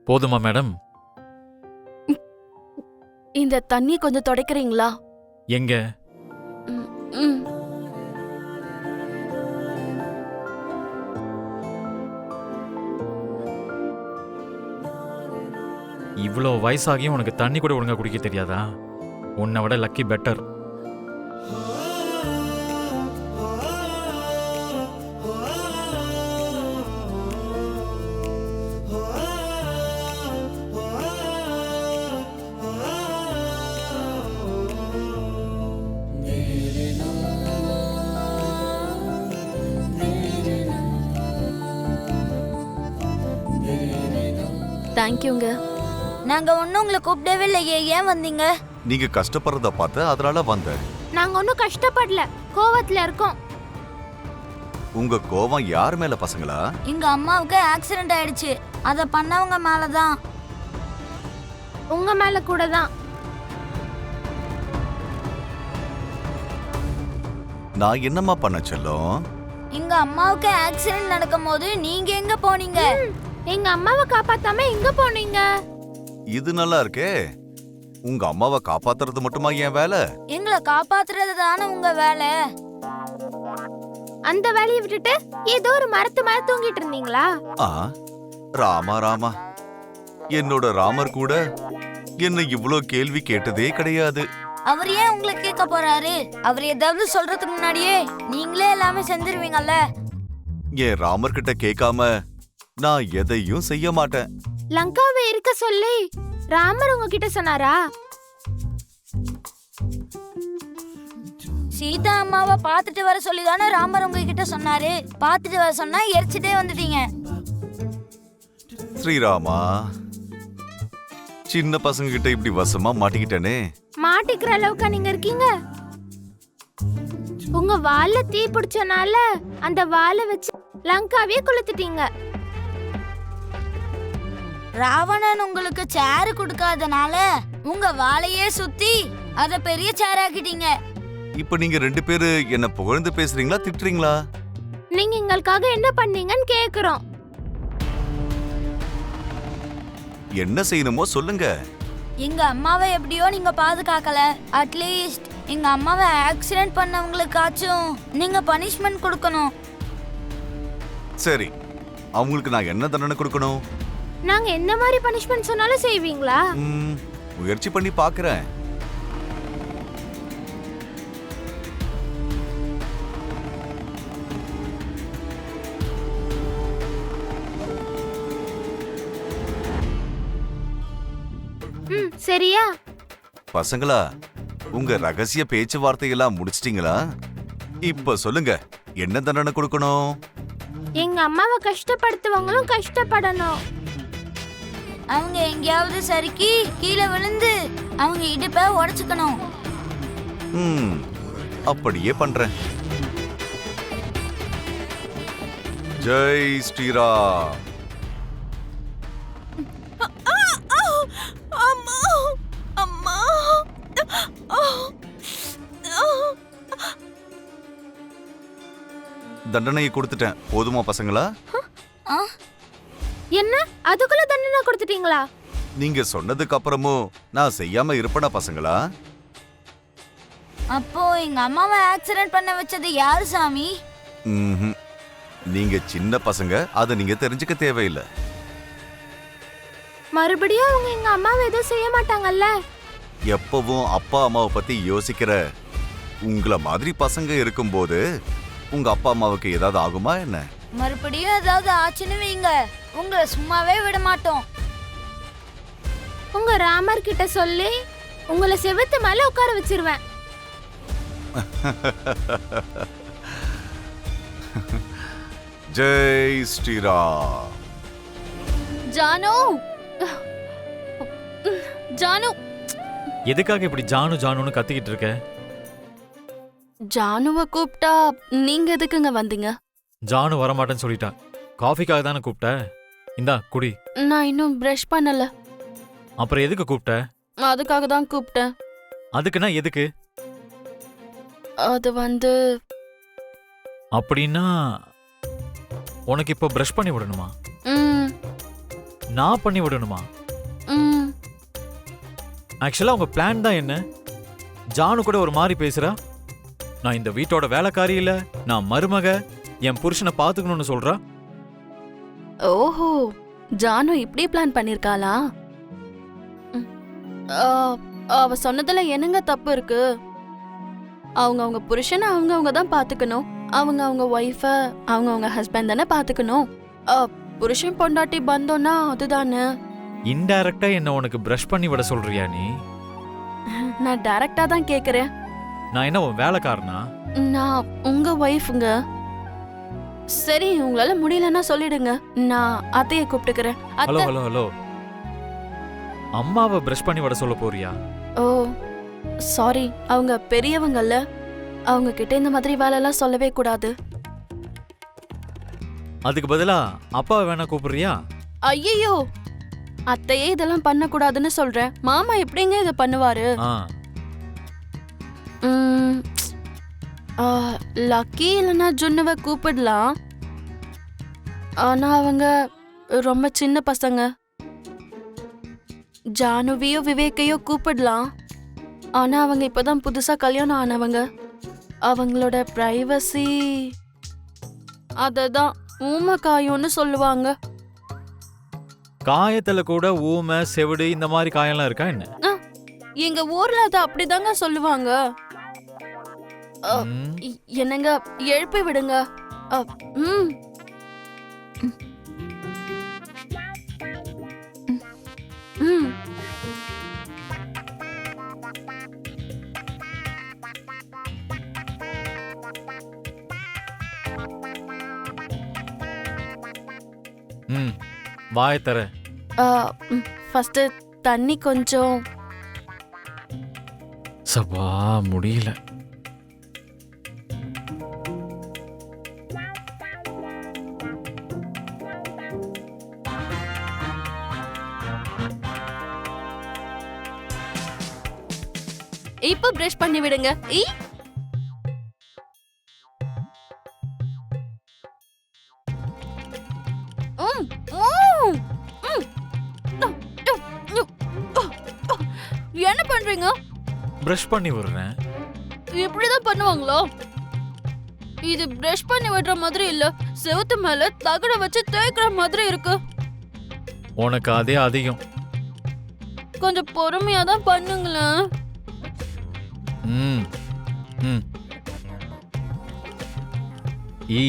போதுமா மேடம்? இந்த தண்ணி கொஞ்சம் துடைக்கிறீங்களா? எங்க? ம், ம். இவ்வளோ வயசாகியும் உனக்கு தண்ணி கூட ஒழுங்கா குடிக்க தெரியாதா? உன்னை விட லக்கி பெட்டர். தேங்க்யூங்க. நாங்க ஒன்னும் உங்களை கூப்பிடவே இல்லையே, ஏன் வந்தீங்க? நீங்க கஷ்டப்படுறத பார்த்து அதனால வந்தேன். நாங்க ஒன்னும் கஷ்டப்படல, கோவத்துல இருக்கோம். உங்க கோவம் யார் மேல பசங்களா? எங்க அம்மாவுக்கு ஆக்சிடென்ட் ஆயிடுச்சு, அத பண்ணவங்க மேலதான். உங்க மேல கூட தான். நான் என்னம்மா பண்ண செல்லம்? எங்க அம்மாவுக்கு ஆக்சிடென்ட் நடக்கும் போது நீங்க எங்க போனீங்க? எங்க அம்மாவை காப்பாத்தாம எங்க போனீங்க? இது நல்லா இருக்கே. உங்க அம்மாவை காப்பாத்துறது மட்டுமா என் வேலை? எங்களை காப்பாத்துறது தானே உங்க வேலை. அந்த வேலையை விட்டுட்டு ஏதோ ஒரு மரத்து மேல தூங்கிட்டு இருந்தீங்களா? ஆ, ராமா ராமா, என்னோட ராமர் கூட என்ன இவ்ளோ கேள்வி கேட்டதே கிடையாது. அவர் ஏன் உங்களை கேட்க போறாரு? அவர் ஏதாவது சொல்றதுக்கு முன்னாடியே நீங்களே எல்லாமே செஞ்சிருவீங்கல்ல. என் ராமர் கிட்ட கேட்காம நான் எதையும் செய்ய மாட்டேன். லங்காவை இருக்க சொல்லி ராமர் உங்ககிட்ட சொன்னாரா? சீதா அம்மாவை பாத்துட்டு வர சொல்லி தானே ராமர் உங்ககிட்ட சொன்னாரு. பாத்துட்டு வர சொன்னா எரிச்சுட்டே வந்துட்டீங்க. ஸ்ரீராமா, சின்ன பசங்க கிட்ட இப்படி வசமா மாட்டிக்கிட்டேனே. மாட்டிக்கிற அளவுக்கு நீங்க இருக்கீங்க. உங்க வால்ல தீ பிடிச்சனால அந்த வாளை வச்சு லங்காவே கொளுத்திட்டீங்க. ராவணன் உங்களுக்கு சேரு கொடுக்காதனால உங்க வாளையே சுத்தி அத பெரிய சேர் ஆக்கிட்டீங்க. இப்ப நீங்க ரெண்டு பேரு என்ன புகழ்ந்து பேசுறீங்களா, திட்டுறீங்களா? நீங்க எங்களுக்காக என்ன பண்ணீங்கன்னு கேக்குறோம். என்ன செய்யணுமோ சொல்லுங்க. எங்க அம்மாவை எப்படியோ நீங்க பாதுகாக்கல. அட்லீஸ்ட் எங்க அம்மாவை ஆக்சிடென்ட் பண்ணவங்களுக்காச்சும் நீங்க பனிஷ்மெண்ட் கொடுக்கணும். சரி, அவங்களுக்கு நான் என்ன தண்டனை கொடுக்கணும்? நாங்க என்ன மாதிரி பனிஷ்மெண்ட் சொன்னாலும் செய்வீங்களா? முயற்சி பண்ணி பாக்குறேன். சரியா? பசங்களா, உங்க ரகசிய பேச்சுவார்த்தையெல்லாம் முடிச்சிட்டீங்களா? இப்ப சொல்லுங்க, என்ன தண்டனை கொடுக்கணும்? எங்க அம்மாவை கஷ்டப்படுத்துவங்களும் கஷ்டப்படணும். அவங்க எங்கேயாவது சறுக்கி கீழே விழுந்து அவங்க இடுப்பை உடைச்சுக்கணும். அப்படியே பண்றேன். ஜெய் ஸ்ரீராம். தண்டனையை கொடுத்துட்டேன், போதுமா பசங்களா? என்ன, அதுக்குள்ள தண்டனை கொடுத்துட்டீங்களா? நீங்க சொன்னதுக்கு அப்புறமும் நான் செய்யாம இருப்பேனா பசங்களா? அப்போ எங்க அம்மாவை ஆக்சிடென்ட் பண்ண வச்சது யாரு சாமி? நீங்க சின்ன பசங்க, அதை நீங்க தெரிஞ்சுக்க தேவையில்லை. மறுபடியும் அவங்க எங்க அம்மாவை எதுவும் செய்ய மாட்டாங்கல்ல? எப்பவும் அப்பா அம்மாவை பத்தி யோசிக்கிற உங்கள மாதிரி பசங்க இருக்கும்போது உங்க அப்பா அம்மாவுக்கு ஏதாவது ஆகுமா என்ன? மறுபடியும் ஏதாவது ஆச்சுன்னு வைங்க, உங்களை சும்மாவே விட மாட்டோம். உங்க ராமர் கிட்ட சொல்லி உங்களை செவுத்து மேல உட்கார வச்சிருவேன். ஜெய் ஸ்ரீராம். ஜானு, ஜானு, எதுக்காக இப்படி ஜானு ஜானுன்னு கத்திக்கிட்டு இருக்க? ஜானுவை கூப்பிட்டா நீங்க எதுக்குங்க வந்தீங்க? ஜானு வரமாட்டேன்னு சொல்லிட்டா. காஃபிக்காக தானே கூப்பிட்ட? இந்தா குடி. நான் இன்னும் பிரஷ் பண்ணல. அப்புறம் எதுக்கு கூப்பிட்ட? அதுக்காக தான் கூப்பிட்டேன். அதுக்குன்னா எதுக்கு? அது வந்து அப்படின்னா உனக்கு இப்போ பிரஷ் பண்ணி விடணுமா? நான் பண்ணி விடணுமா? ம், ஆக்சுவலா உங்க பிளான் தான் என்ன? ஜானு கூட ஒரு மாதிரி பேசுறா. நான் இந்த வீட்டோட வேலைக்காரி இல்ல, நான் மருமக, என் புருஷனை பாத்துக்கணும்னு சொல்றா. ஓஹோ ஜானு இப்படி பிளான் பண்ணிருக்காளா? ம், ஆ, அவ சொன்னதுல என்னங்க தப்பு இருக்கு? அவங்க புருஷனை அவங்க தான் பாத்துக்கணும். அவங்க ஒய்ஃப அவங்க ஹஸ்பண்ட் தானே பாத்துக்கணும். புருஷன் பொண்டாட்டி பந்தோம்னா அதுதானே. இன்டைரக்டா என்ன உனக்கு பிரஷ் பண்ணி விட சொல்றியா நீ? நான் டைரக்டா தான் கேக்குறேன். நான் என்ன உன் வேலைக்காரனா? நான் உங்க ஒய்ஃபுங்க. சரி உங்களால முடியலன்னா சொல்லிடுங்க, நான் அத்தைய கூப்பிட்டுக்கிறேன். ஹலோ அத்தை. ஹலோ ஹலோ, அம்மாவை பிரஷ் பண்ணி விட சொல்ல போறியா? ஓ சாரி, அவங்க பெரியவங்கல்ல, அவங்க கிட்ட இந்த மாதிரி வேலையெல்லாம் சொல்லவே கூடாது. அதுக்கு பதிலா அப்பாவை வேணா கூப்பிடுறியா? ஐயோ அத்தையே இதெல்லாம் பண்ண கூடாதுன்னு சொல்றேன். மாமா எப்படிங்க இதை பண்ணுவாரு? ஆ, ம், ஆ, லக்கி இல்லைன்னா ஜுன்னுவை கூப்பிடலாம். ஆனா அவங்க ரொம்ப சின்ன பசங்க. ஜானுவியோ விவேக்கையோ கூப்பிடலாம். ஆனா அவங்க இப்பதான் புதுசா கல்யாணம் ஆனவங்க. அவங்களோட பிரைவசி அததான் ஊமக்காயோன்னு சொல்லுவாங்க. காயத்துல கூட ஊமை செவிடு இந்த மாதிரி காயம்லாம் இருக்கா என்ன? எங்க ஊர்ல அதை அப்படிதாங்க சொல்லுவாங்க. ம், என்னங்க எழுப்பி விடுங்க. ம். ம். ம், வாயை தர. ஃபர்ஸ்ட் தண்ணி கொஞ்சம். சபா முடியல. இப்ப பிரஷ் பண்ணி விடுங்க. ம், ம், ம். என்ன பண்றீங்க? பிரஷ் பண்ணி விடுறேன். இப்படிதான் பண்ணுவாங்களோ? இது பிரஷ் பண்ணி விடுற மாதிரி இல்ல, செவுத்து மேல தகட வச்சு தேய்க்கிற மாதிரி இருக்கு. உனக்கு அதே அதிகம். கொஞ்சம் பொறுமையா தான் பண்ணுங்களேன். ம், ம். ஈ